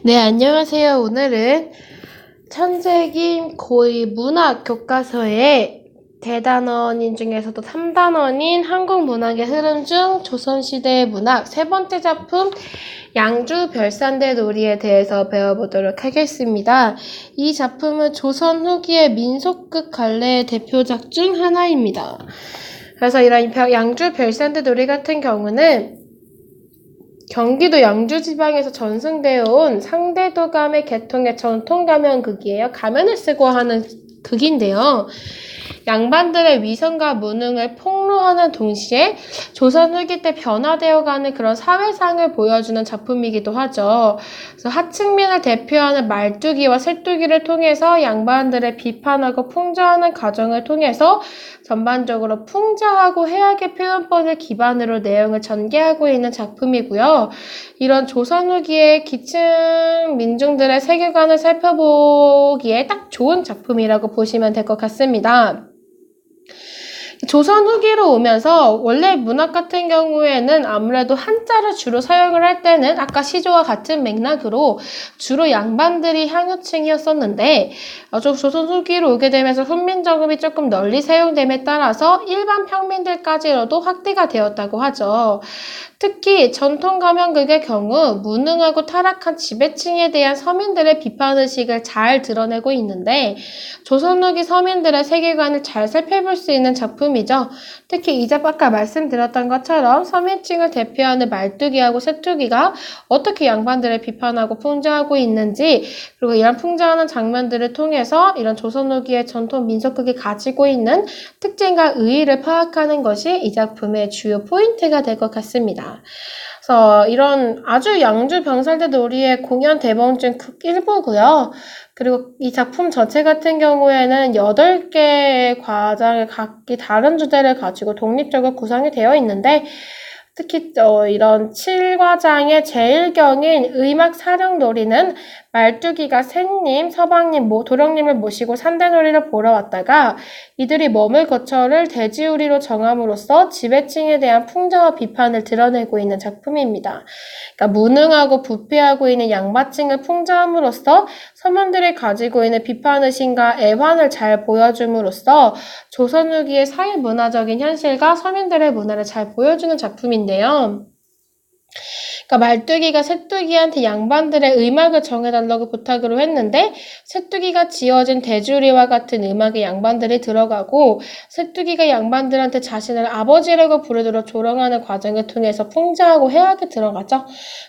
네, 안녕하세요. 오늘은 천재김 고2 문학 교과서의 대단원인 중에서도 3단원인 한국 문학의 흐름 중 조선시대의 문학 세 번째 작품 양주 별산대 놀이에 대해서 배워보도록 하겠습니다. 이 작품은 조선 후기의 민속극 갈래의 대표작 중 하나입니다. 그래서 이런 양주 별산대 놀이 같은 경우는 경기도 양주 지방에서 전승되어 온 상대도감의 계통의 전통 가면극이에요. 가면을 쓰고 하는 극인데요. 양반들의 위선과 무능을 폭로하는 동시에 조선 후기 때 변화되어가는 그런 사회상을 보여주는 작품이기도 하죠. 그래서 하층민을 대표하는 말뚝이와 쇠뚝이를 통해서 양반들의 비판하고 풍자하는 과정을 통해서 전반적으로 풍자하고 해악의 표현법을 기반으로 내용을 전개하고 있는 작품이고요. 이런 조선 후기의 기층 민중들의 세계관을 살펴보기에 딱 좋은 작품이라고 보시면 될 것 같습니다. 조선 후기로 오면서 원래 문학 같은 경우에는 아무래도 한자를 주로 사용을 할 때는 아까 시조와 같은 맥락으로 주로 양반들이 향유층이었었는데 조선 후기로 오게 되면서 훈민정음이 조금 널리 사용됨에 따라서 일반 평민들까지로도 확대가 되었다고 하죠. 특히 전통 가면극의 경우 무능하고 타락한 지배층에 대한 서민들의 비판의식을 잘 드러내고 있는데 조선 후기 서민들의 세계관을 잘 살펴볼 수 있는 작품이죠. 특히 이제 아까 말씀드렸던 것처럼 서민층을 대표하는 말뚝이하고 쇠뚝이가 어떻게 양반들을 비판하고 풍자하고 있는지, 그리고 이런 풍자하는 장면들을 통해서 이런 조선 후기의 전통 민속극이 가지고 있는 특징과 의의를 파악하는 것이 이 작품의 주요 포인트가 될 것 같습니다. 그래서 이런 아주 양주 병살대 놀이의 공연 대본 중 일부고요. 그리고 이 작품 전체 같은 경우에는 8개의 과장의 각기 다른 주제를 가지고 독립적으로 구성이 되어 있는데 특히 이런 7과장의 제1경인 의막사령놀이는 말뚝이가 샌님, 서방님, 도령님을 모시고 산대놀이를 보러 왔다가 이들이 머물 거처를 돼지우리로 정함으로써 지배층에 대한 풍자와 비판을 드러내고 있는 작품입니다. 그러니까 무능하고 부패하고 있는 양반층을 풍자함으로써 서민들이 가지고 있는 비판의식과 애환을 잘 보여줌으로써 조선 후기의 사회문화적인 현실과 서민들의 문화를 잘 보여주는 작품인데요. 그러니까 말뚝이가 쇠뚝이한테 양반들의 음악을 정해달라고 부탁으로 했는데 쇠뚝이가 지어진 대주리와 같은 음악에 양반들이 들어가고 쇠뚝이가 양반들한테 자신을 아버지라고 부르도록 조롱하는 과정을 통해서 풍자하고 해악에 들어가죠.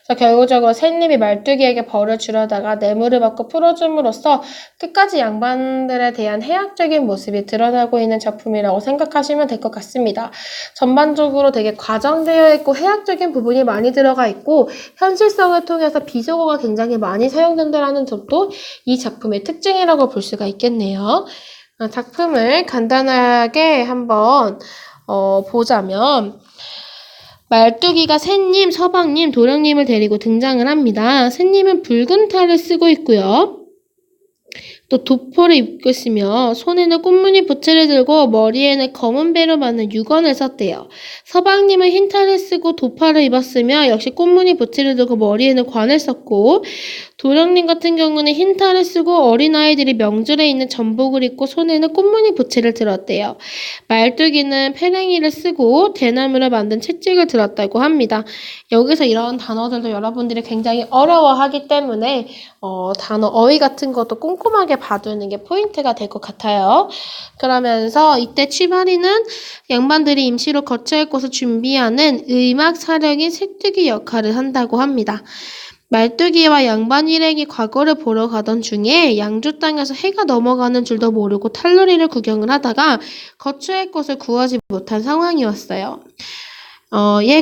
그래서 결국적으로 샌님이 말뚝이에게 벌을 주려다가 뇌물을 받고 풀어줌으로써 끝까지 양반들에 대한 해악적인 모습이 드러나고 있는 작품이라고 생각하시면 될 것 같습니다. 전반적으로 되게 과장되어 있고 해악적인 부분이 많이 들어가 있고 현실성을 통해서 비속어가 굉장히 많이 사용된다는 점도 이 작품의 특징이라고 볼 수가 있겠네요. 작품을 간단하게 한번 보자면 말뚝이가 샌님, 서방님, 도령님을 데리고 등장을 합니다. 샌님은 붉은 탈을 쓰고 있고요. 또 도포를 입고 있으며 손에는 꽃무늬 부채를 들고 머리에는 검은 배로 만든 유건을 썼대요. 서방님은 흰 탈을 쓰고 도파를 입었으며 역시 꽃무늬 부채를 들고 머리에는 관을 썼고 도령님 같은 경우는 흰 탈을 쓰고 어린아이들이 명절에 있는 전복을 입고 손에는 꽃무늬 부채를 들었대요. 말뚝이는 페랭이를 쓰고 대나무로 만든 채찍을 들었다고 합니다. 여기서 이런 단어들도 여러분들이 굉장히 어려워하기 때문에 단어 어휘 같은 것도 꼼꼼하게 봐두는 게 포인트가 될 것 같아요. 그러면서 이때 취마리는 양반들이 임시로 거처할 곳을 준비하는 의막 사령인 쇠뜨기 역할을 한다고 합니다. 말뚝이와 양반 일행이 과거를 보러 가던 중에 양주 땅에서 해가 넘어가는 줄도 모르고 탈놀이를 구경을 하다가 거처할 곳을 구하지 못한 상황이었어요.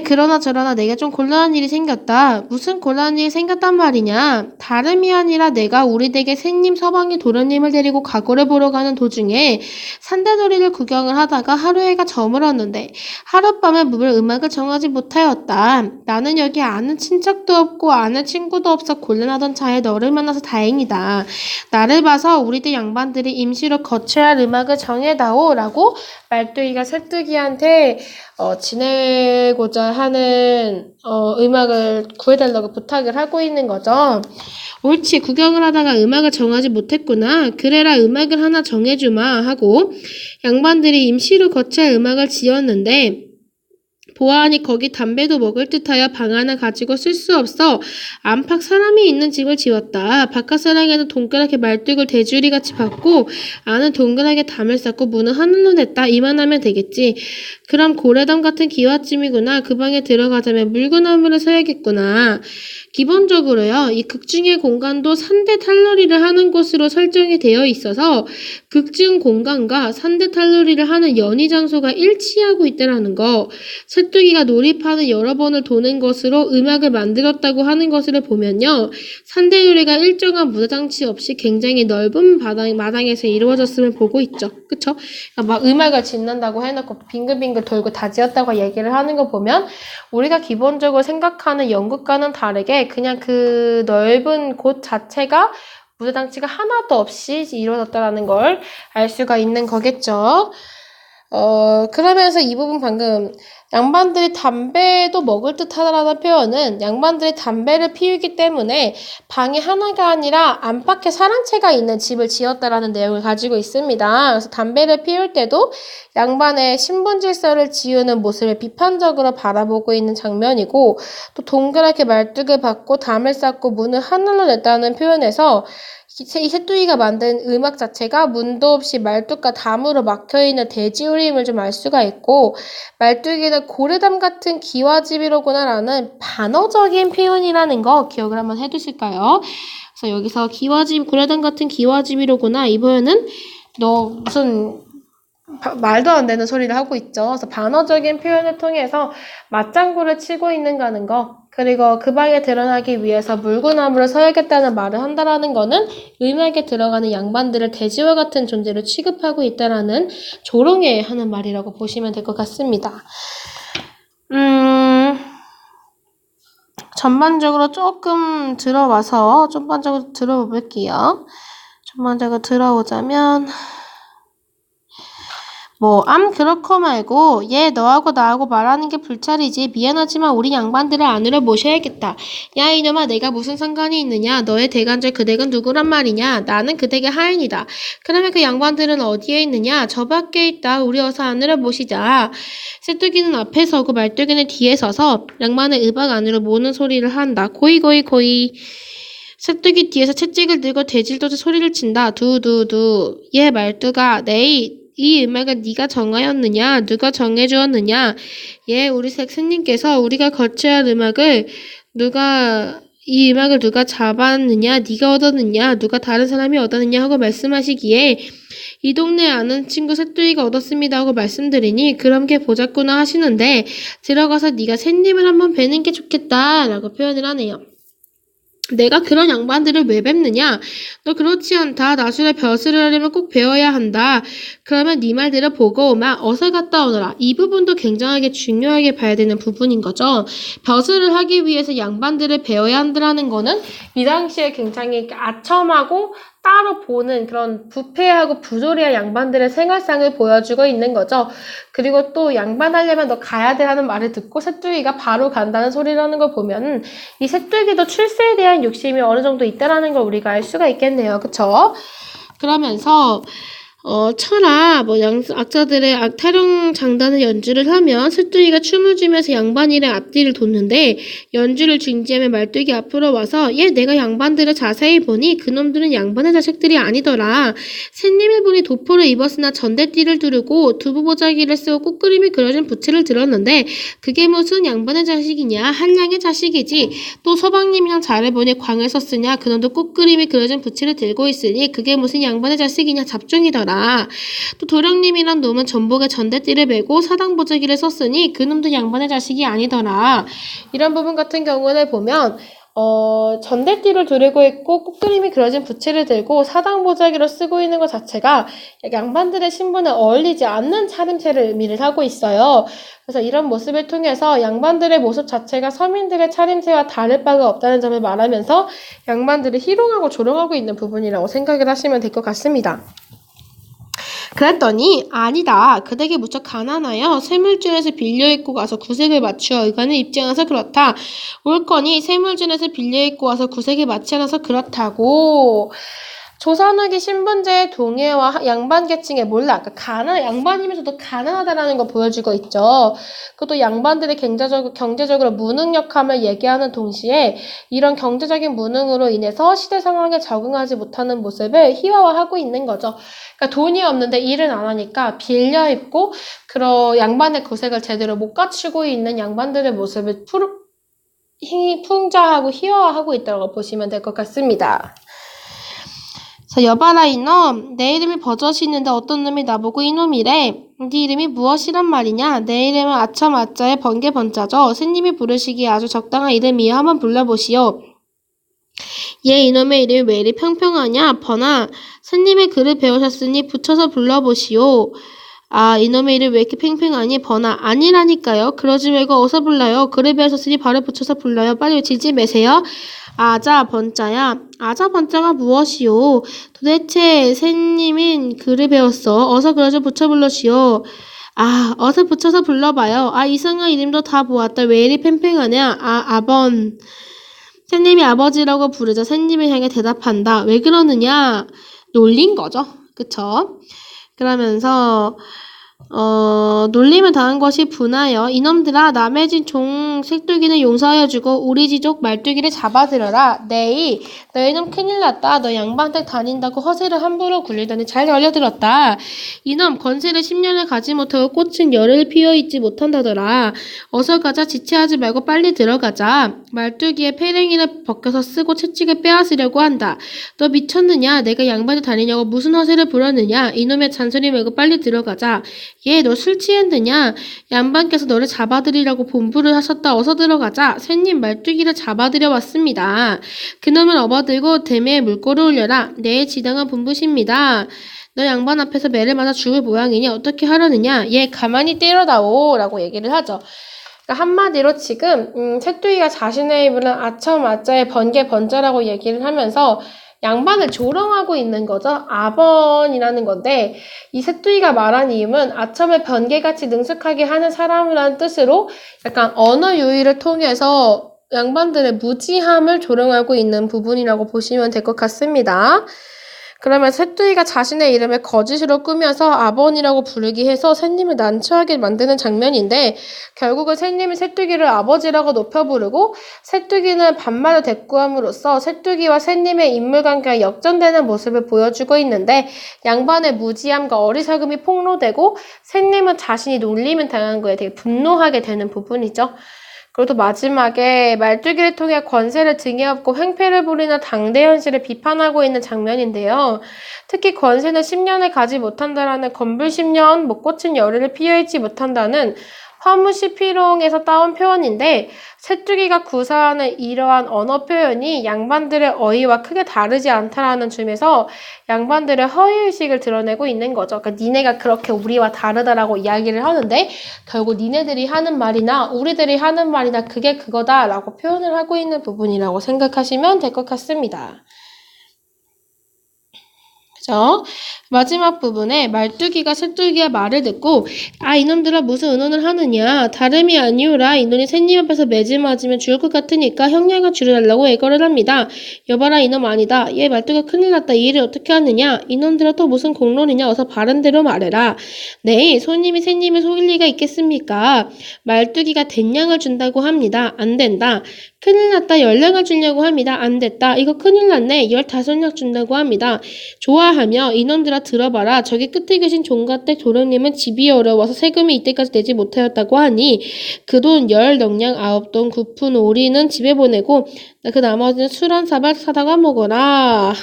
그러나 저러나 내가 좀 곤란한 일이 생겼다. 무슨 곤란한 일이 생겼단 말이냐? 다름이 아니라 내가 우리 댁에 샌님, 서방이 도련님을 데리고 과거를 보러 가는 도중에 산대놀이를 구경을 하다가 하루 해가 저물었는데 하룻밤에 물 음악을 정하지 못하였다. 나는 여기 아는 친척도 없고 아는 친구도 없어 곤란하던 차에 너를 만나서 다행이다. 나를 봐서 우리 댁 양반들이 임시로 거쳐야 할 음악을 정해다오 라고 말뚝이가 쇠뚝이한테 지내고자 하는 음악을 구해달라고 부탁을 하고 있는 거죠. 옳지. 구경을 하다가 음악을 정하지 못했구나. 그래라 음악을 하나 정해주마 하고 양반들이 임시로 거치할 음악을 지었는데 보아하니 거기 담배도 먹을 듯하여 방 하나 가지고 쓸 수 없어 안팎 사람이 있는 집을 지었다. 바깥 사랑에는 동그랗게 말뚝을 대주리같이 박고 안은 동그랗게 담을 쌓고 문은 하늘로 냈다. 이만하면 되겠지. 그럼 고래담 같은 기와집이구나. 그 방에 들어가자면 물구나무를 서야겠구나. 기본적으로요. 이 극중의 공간도 산대 탈놀이를 하는 곳으로 설정이 되어 있어서 극중 공간과 산대 탈놀이를 하는 연희 장소가 일치하고 있다는 거. 새뚜기가 놀이판을 여러 번을 도는 것으로 음악을 만들었다고 하는 것을 보면요. 산대놀이가 일정한 무대장치 없이 굉장히 넓은 마당에서 이루어졌음을 보고 있죠. 그쵸? 그러니까 막 음악을 짓는다고 해놓고 빙글빙글 돌고 다 지었다고 얘기를 하는 거 보면 우리가 기본적으로 생각하는 연극과는 다르게 그냥 그 넓은 곳 자체가 무대장치가 하나도 없이 이루어졌다는 걸 알 수가 있는 거겠죠. 그러면서 이 부분 방금 양반들이 담배도 먹을 듯 하다라는 표현은 양반들이 담배를 피우기 때문에 방이 하나가 아니라 안팎에 사랑채가 있는 집을 지었다라는 내용을 가지고 있습니다. 그래서 담배를 피울 때도 양반의 신분질서를 지우는 모습을 비판적으로 바라보고 있는 장면이고 또 동그랗게 말뚝을 박고 담을 쌓고 문을 하늘로 냈다는 표현에서 이 새뚜이가 만든 음악 자체가 문도 없이 말뚝과 담으로 막혀있는 돼지우림을 좀 알 수가 있고 말뚝이는 고래담 같은 기와집이로구나라는 반어적인 표현이라는 거 기억을 한번 해두실까요? 그래서 여기서 기와집, 고래담 같은 기와집이로구나 이 표현은 너 무슨 말도 안 되는 소리를 하고 있죠. 그래서 반어적인 표현을 통해서 맞장구를 치고 있는가는 거 그리고 그 방에 드러나기 위해서 물구나무를 서야겠다는 말을 한다라는 거는 음악에 들어가는 양반들을 돼지와 같은 존재로 취급하고 있다라는 조롱에 하는 말이라고 보시면 될 것 같습니다. 전반적으로 조금 들어와서 전반적으로 들어볼게요. 전반적으로 들어오자면 그렇고 말고 얘 너하고 나하고 말하는 게 불찰이지. 미안하지만 우리 양반들을 안으로 모셔야겠다. 야 이놈아 내가 무슨 상관이 있느냐. 너의 대간절 그 댁은 누구란 말이냐. 나는 그 댁의 하인이다. 그러면 그 양반들은 어디에 있느냐. 저 밖에 있다. 우리 어서 안으로 모시자. 새뚜기는 앞에 서고 말뚝이는 뒤에 서서 양반의 음악 안으로 모는 소리를 한다. 고이 새뚜기 뒤에서 채찍을 들고 돼질도저 소리를 친다. 두두두. 얘 말뚝아 이 음악을 네가 정하였느냐? 누가 정해주었느냐? 우리 스님께서 우리가 거쳐야 할 음악을 이 음악을 누가 잡았느냐? 네가 얻었느냐? 누가 다른 사람이 얻었느냐? 하고 말씀하시기에 이 동네 아는 친구 새뚜이가 얻었습니다 하고 말씀드리니 그런 게 보자꾸나 하시는데 들어가서 네가 새님을 한번 뵈는 게 좋겠다 라고 표현을 하네요. 내가 그런 양반들을 왜 뵙느냐? 너 그렇지 않다. 나중에 벼슬을 하려면 꼭 배워야 한다. 그러면 네 말대로 보고 오마. 어서 갔다 오너라. 이 부분도 굉장하게 중요하게 봐야 되는 부분인 거죠. 벼슬을 하기 위해서 양반들을 배워야 한다는 거는 이 당시에 굉장히 아첨하고 따로 보는 그런 부패하고 부조리한 양반들의 생활상을 보여주고 있는 거죠. 그리고 또 양반하려면 너 가야 돼 하는 말을 듣고 새뚜기가 바로 간다는 소리라는 걸 보면 이 새뚜기도 출세에 대한 욕심이 어느 정도 있다라는 걸 우리가 알 수가 있겠네요. 그쵸? 그러면서 철아, 악자들의 타령 장단을 연주를 하면 새뚜기가 춤을 추면서 양반이랑 앞뒤를 돋는데 연주를 중지하면 말뚝이 앞으로 와서 내가 양반들을 자세히 보니 그놈들은 양반의 자식들이 아니더라. 새님을 보니 도포를 입었으나 전대띠를 두르고 두부보자기를 쓰고 꽃그림이 그려진 부채를 들었는데 그게 무슨 양반의 자식이냐? 한량의 자식이지. 또 서방님이랑 잘해보니 광을 썼으냐? 그놈도 꽃그림이 그려진 부채를 들고 있으니 그게 무슨 양반의 자식이냐? 잡종이더라. 또 도령님이란 놈은 전복에 전대띠를 메고 사당보자기를 썼으니 그놈도 양반의 자식이 아니더라. 이런 부분 같은 경우를 보면 전대띠를 두르고 있고 꽃그림이 그려진 부채를 들고 사당보자기로 쓰고 있는 것 자체가 양반들의 신분에 어울리지 않는 차림새를 의미를 하고 있어요. 그래서 이런 모습을 통해서 양반들의 모습 자체가 서민들의 차림새와 다를 바가 없다는 점을 말하면서 양반들을 희롱하고 조롱하고 있는 부분이라고 생각을 하시면 될 것 같습니다. 그랬더니 아니다. 그대에게 무척 가난하여 쇠물준에서 빌려 입고 가서 구색을 맞추어 의관을 입지 않아서 그렇다. 옳거니 쇠물준에서 빌려 입고 와서 구색을 맞지 않아서 그렇다고. 조선 후기 신분제의 동해와 양반 계층의 몰락, 그러니까 양반이면서도 가난하다라는 걸 보여주고 있죠. 그것도 양반들의 경제적으로 무능력함을 얘기하는 동시에 이런 경제적인 무능으로 인해서 시대 상황에 적응하지 못하는 모습을 희화화하고 있는 거죠. 그러니까 돈이 없는데 일은 안 하니까 빌려 입고 그런 양반의 구색을 제대로 못 갖추고 있는 양반들의 모습을 풍자하고 희화화하고 있다고 보시면 될 것 같습니다. 자, 여봐라 이놈. 내 이름이 버젓이 있는데 어떤 놈이 나보고 이놈이래. 네 이름이 무엇이란 말이냐. 내 이름은 아첨아자의 번개번자죠. 스님이 부르시기에 아주 적당한 이름이여. 한번 불러보시오. 얘 이놈의 이름이 왜 이리 평평하냐. 번아. 스님의 글을 배우셨으니 붙여서 불러보시오. 아, 이놈의 이름이 왜 이렇게 팽팽하니? 번아. 아니라니까요. 그러지 말고 어서 불러요. 글을 배우셨으니 바로 붙여서 불러요. 빨리 외치지 매세요. 아자 번자야. 아자 번자가 무엇이오? 도대체 새님인 글을 배웠어. 어서 글을 좀 붙여 불러시오. 아, 어서 붙여서 불러봐요. 아, 이상한 이름도 다 보았다. 왜 이리 팽팽하냐? 아, 아번. 새님이 아버지라고 부르자 새님을 향해 대답한다. 왜 그러느냐? 놀린 거죠. 그쵸? 그러면서 놀림을 당한 것이 분하여 이놈들아 남의 집 종 색돌기는 용서하여주고 우리 지족 말뚝이를 잡아들여라. 네이 너희놈 큰일 났다. 너 양반댁 다닌다고 허세를 함부로 굴리더니 잘 걸려들었다. 이놈 건세를 10년을 가지 못하고 꽃은 열을 피워있지 못한다더라. 어서 가자. 지체하지 말고 빨리 들어가자. 말뚝이에 페랭이를 벗겨서 쓰고 채찍을 빼앗으려고 한다. 너 미쳤느냐? 내가 양반에 다니냐고 무슨 허세를 부렸느냐? 이놈의 잔소리 말고 빨리 들어가자. 얘 너 술 취했느냐? 양반께서 너를 잡아들이라고 본부를 하셨다. 어서 들어가자. 새님 말뚝이를 잡아들여 왔습니다. 그놈을 업어들고 대매에 물꼬를 올려라. 내 지당한 분부십니다. 너 양반 앞에서 매를 맞아 죽을 모양이니 어떻게 하려느냐? 얘 가만히 때려다오 라고 얘기를 하죠. 그러니까 한마디로 지금 새뚜이가 자신의 입으로 아첨아자의 번개번자라고 얘기를 하면서 양반을 조롱하고 있는 거죠. 아번이라는 건데 이 새뚜이가 말한 이유는 아첨을 번개같이 능숙하게 하는 사람이라는 뜻으로 약간 언어 유희를 통해서 양반들의 무지함을 조롱하고 있는 부분이라고 보시면 될 것 같습니다. 그러면 새뚜이가 자신의 이름을 거짓으로 꾸며서 아번이라고 부르기 해서 새님을 난처하게 만드는 장면인데 결국은 새님이 새뚜기를 아버지라고 높여 부르고 새뚜기는 반말을 대꾸함으로써 새뚜기와 새님의 인물관계가 역전되는 모습을 보여주고 있는데 양반의 무지함과 어리석음이 폭로되고 새님은 자신이 놀림을 당한 거에 되게 분노하게 되는 부분이죠. 그리고 또 마지막에 말뚝이를 통해 권세를 등에 업고 횡패를 부리는 당대 현실을 비판하고 있는 장면인데요. 특히 권세는 10년을 가지 못한다라는 건불 10년 못 꽂힌 열의를 피해있지 못한다는 화무시피롱에서 따온 표현인데 새뚜기가 구사하는 이러한 언어 표현이 양반들의 어휘와 크게 다르지 않다라는 점에서 양반들의 허위의식을 드러내고 있는 거죠. 그러니까 니네가 그렇게 우리와 다르다라고 이야기를 하는데 결국 니네들이 하는 말이나 우리들이 하는 말이나 그게 그거다라고 표현을 하고 있는 부분이라고 생각하시면 될 것 같습니다. 그죠? 마지막 부분에 말뚝이가 새뚜기의 말을 듣고 아 이놈들아 무슨 의논을 하느냐 다름이 아니오라 이놈이 새님 앞에서 매질 맞으면 죽을 것 같으니까 형량을 줄여달라고 애걸을 합니다. 여봐라 이놈 아니다. 얘 말뚝이가 큰일 났다. 이 일을 어떻게 하느냐 이놈들아 또 무슨 공론이냐 어서 바른 대로 말해라. 네 손님이 새님을 속일 리가 있겠습니까? 말뚝이가 된량을 준다고 합니다. 안 된다. 큰일 났다. 10량을 주려고 합니다. 안 됐다. 이거 큰일 났네. 15량 준다고 합니다. 좋아하며 이놈들아 들어봐라. 저기 끝에 계신 종가댁 도령님은 집이 어려워서 세금이 이때까지 내지 못하였다고 하니 그 돈 10넉량 9돈 9푼 오리는 집에 보내고 그 나머지는 술 한 사발 사다가 먹어라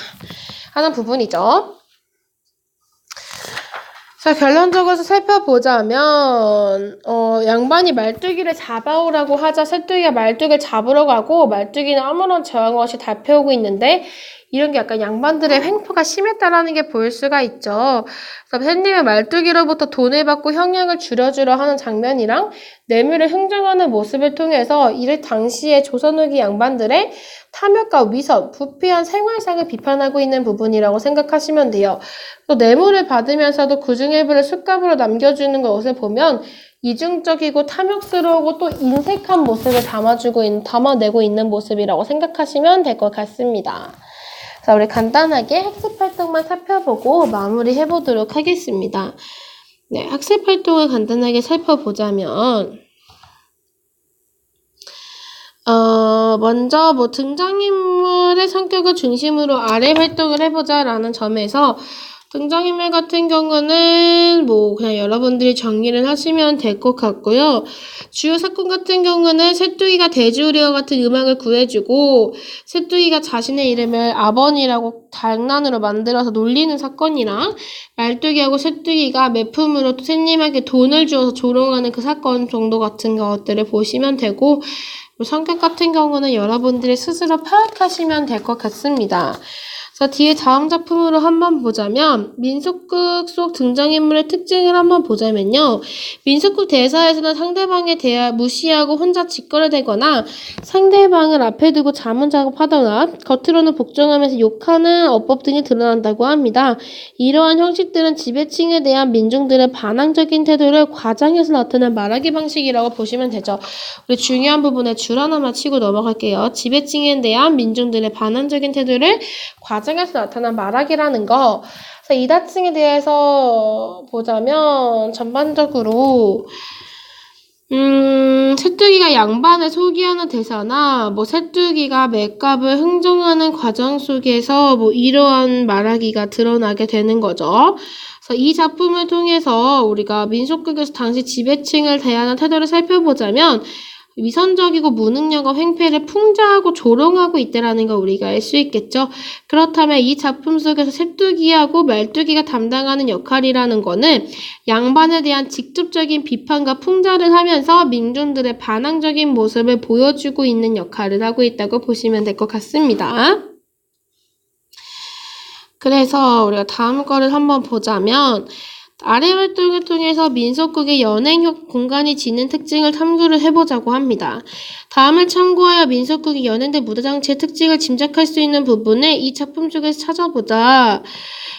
하는 부분이죠. 자, 결론적으로 살펴보자면 양반이 말뚝이를 잡아오라고 하자 새뚜기가 말뚝이를 잡으러 가고 말뚝이는 아무런 저항 없이 달펴오고 있는데 이런 게 약간 양반들의 횡포가 심했다라는 게 보일 수가 있죠. 그래서 샌님의 말뚝이로부터 돈을 받고 형량을 줄여주려 하는 장면이랑 뇌물을 흥정하는 모습을 통해서 이를 당시의 조선 후기 양반들의 탐욕과 위선, 부패한 생활상을 비판하고 있는 부분이라고 생각하시면 돼요. 또 뇌물을 받으면서도 그중 일부를 술값으로 남겨주는 것을 보면 이중적이고 탐욕스러우고 또 인색한 모습을 담아내고 있는 모습이라고 생각하시면 될 것 같습니다. 자, 우리 간단하게 학습 활동만 살펴보고 마무리 해보도록 하겠습니다. 네, 학습 활동을 간단하게 살펴보자면, 먼저 등장인물의 성격을 중심으로 아래 활동을 해보자라는 점에서 등장인물 같은 경우는 그냥 여러분들이 정리를 하시면 될 것 같고요. 주요 사건 같은 경우는 셋뚜기가 돼지우리와 같은 음악을 구해주고 셋뚜기가 자신의 이름을 아버니라고 장난으로 만들어서 놀리는 사건이랑 말뚝이하고 셋뚜기가 매품으로 또 셋님에게 돈을 주어서 조롱하는 그 사건 정도 같은 것들을 보시면 되고 성격 같은 경우는 여러분들이 스스로 파악하시면 될 것 같습니다. 자, 뒤에 다음 작품으로 한번 보자면 민속극 속 등장인물의 특징을 한번 보자면요. 민속극 대사에서는 상대방에 대해 무시하고 혼자 짓거려대거나 상대방을 앞에 두고 자문 작업하거나 겉으로는 복종하면서 욕하는 어법 등이 드러난다고 합니다. 이러한 형식들은 지배층에 대한 민중들의 반항적인 태도를 과장해서 나타낸 말하기 방식이라고 보시면 되죠. 우리 중요한 부분에 줄 하나만 치고 넘어갈게요. 지배층에 대한 민중들의 반항적인 태도를 과정에서 나타난 말하기라는 거. 그래서 이다층에 대해서 보자면 전반적으로 셋뚜기가 양반을 소개하는 대사나 셋뚜기가 맷값을 흥정하는 과정 속에서 이러한 말하기가 드러나게 되는 거죠. 그래서 이 작품을 통해서 우리가 민속극에서 당시 지배층을 대하는 태도를 살펴보자면 위선적이고 무능력과 횡패를 풍자하고 조롱하고 있다라는 걸 우리가 알 수 있겠죠. 그렇다면 이 작품 속에서 셋뚜기하고 말뚝이가 담당하는 역할이라는 거는 양반에 대한 직접적인 비판과 풍자를 하면서 민중들의 반항적인 모습을 보여주고 있는 역할을 하고 있다고 보시면 될 것 같습니다. 그래서 우리가 다음 거를 한번 보자면 아래 활동을 통해서 민속극의 연행 공간이 지닌 특징을 탐구를 해보자고 합니다. 다음을 참고하여 민속극이 연행된 무대장치의 특징을 짐작할 수 있는 부분을 이 작품 쪽에서 찾아보자.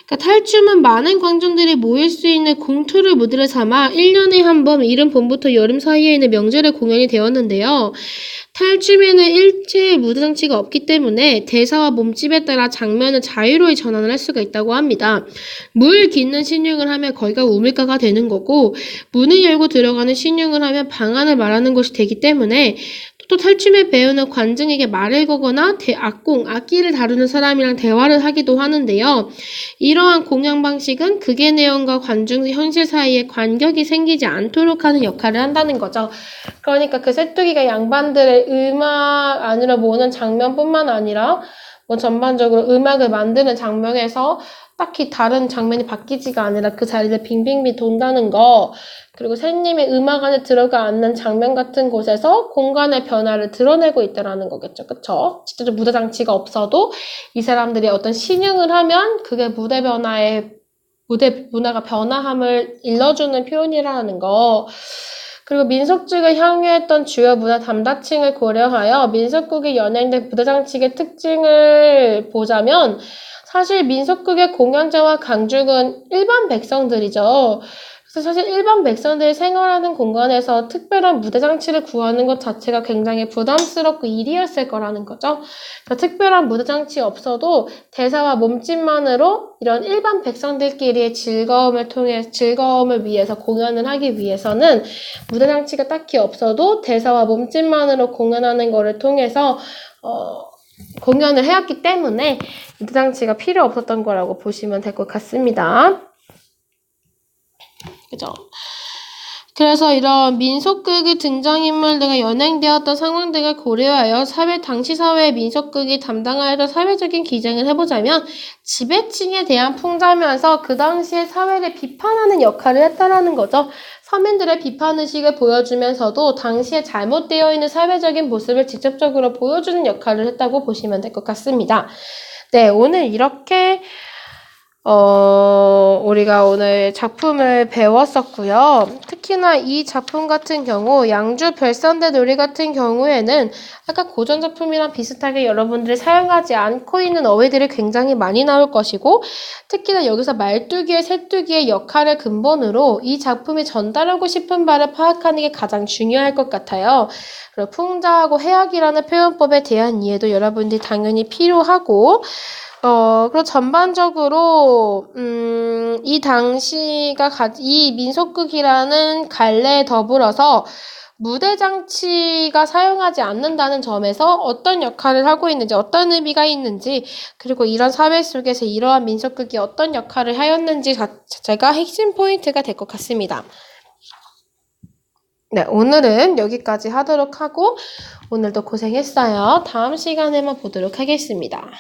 탈춤은 많은 관중들이 모일 수 있는 공투를 무대를 삼아 1년에 한 번 이른 봄부터 여름 사이에 있는 명절에 공연이 되었는데요. 탈춤에는 일체의 무대장치가 없기 때문에 대사와 몸집에 따라 장면을 자유로이 전환을 할 수가 있다고 합니다. 물 깃는 신용을 하면 거기가 우물가가 되는 거고 문을 열고 들어가는 신용을 하면 방 안을 말하는 것이 되기 때문에 또 탈춤의 배우는 관중에게 말을 거거나 악기를 다루는 사람이랑 대화를 하기도 하는데요. 이러한 공연 방식은 극의 내용과 관중 현실 사이에 간격이 생기지 않도록 하는 역할을 한다는 거죠. 그러니까 그 셋뚜기가 양반들의 음악 안으로 모으는 장면뿐만 아니라 전반적으로 음악을 만드는 장면에서 딱히 다른 장면이 바뀌지가 아니라 그 자리를 빙빙빙 돈다는 거, 그리고 셋님의 음악 안에 들어가 앉는 장면 같은 곳에서 공간의 변화를 드러내고 있다는 거겠죠. 그쵸? 직접 무대 장치가 없어도 이 사람들이 어떤 신용을 하면 그게 무대 문화가 변화함을 일러주는 표현이라는 거. 그리고 민속극을 향유했던 주요 문화 담당층을 고려하여 민속극이 연행된 무대장치의 특징을 보자면 사실 민속극의 공연자와 강중은 일반 백성들이죠. 그래서 사실 일반 백성들이 생활하는 공간에서 특별한 무대장치를 구하는 것 자체가 굉장히 부담스럽고 일이었을 거라는 거죠. 그러니까 특별한 무대장치 없어도 대사와 몸짓만으로 이런 일반 백성들끼리의 즐거움을 위해서 공연을 하기 위해서는 무대장치가 딱히 없어도 대사와 몸짓만으로 공연하는 거를 통해서 공연을 해왔기 때문에 무대장치가 필요 없었던 거라고 보시면 될 것 같습니다. 그죠? 그래서 이런 민속극의 등장인물 등이 연행되었던 상황 등을 고려하여 당시 사회의 민속극이 담당하였던 사회적인 기쟁을 해보자면 지배층에 대한 풍자면서 그 당시의 사회를 비판하는 역할을 했다라는 거죠. 서민들의 비판의식을 보여주면서도 당시에 잘못되어 있는 사회적인 모습을 직접적으로 보여주는 역할을 했다고 보시면 될 것 같습니다. 네, 오늘 이렇게 우리가 오늘 작품을 배웠었고요. 특히나 이 작품 같은 경우 양주 별산대 놀이 같은 경우에는 아까 고전 작품이랑 비슷하게 여러분들이 사용하지 않고 있는 어휘들이 굉장히 많이 나올 것이고, 특히나 여기서 말뚝이의 새뚝이의 역할을 근본으로 이 작품이 전달하고 싶은 바를 파악하는 게 가장 중요할 것 같아요. 그리고 풍자하고 해악이라는 표현법에 대한 이해도 여러분들이 당연히 필요하고, 그리고 전반적으로, 이 당시가 이 민속극이라는 갈래에 더불어서 무대 장치가 사용하지 않는다는 점에서 어떤 역할을 하고 있는지, 어떤 의미가 있는지, 그리고 이런 사회 속에서 이러한 민속극이 어떤 역할을 하였는지 자체가 핵심 포인트가 될 것 같습니다. 네, 오늘은 여기까지 하도록 하고, 오늘도 고생했어요. 다음 시간에만 보도록 하겠습니다.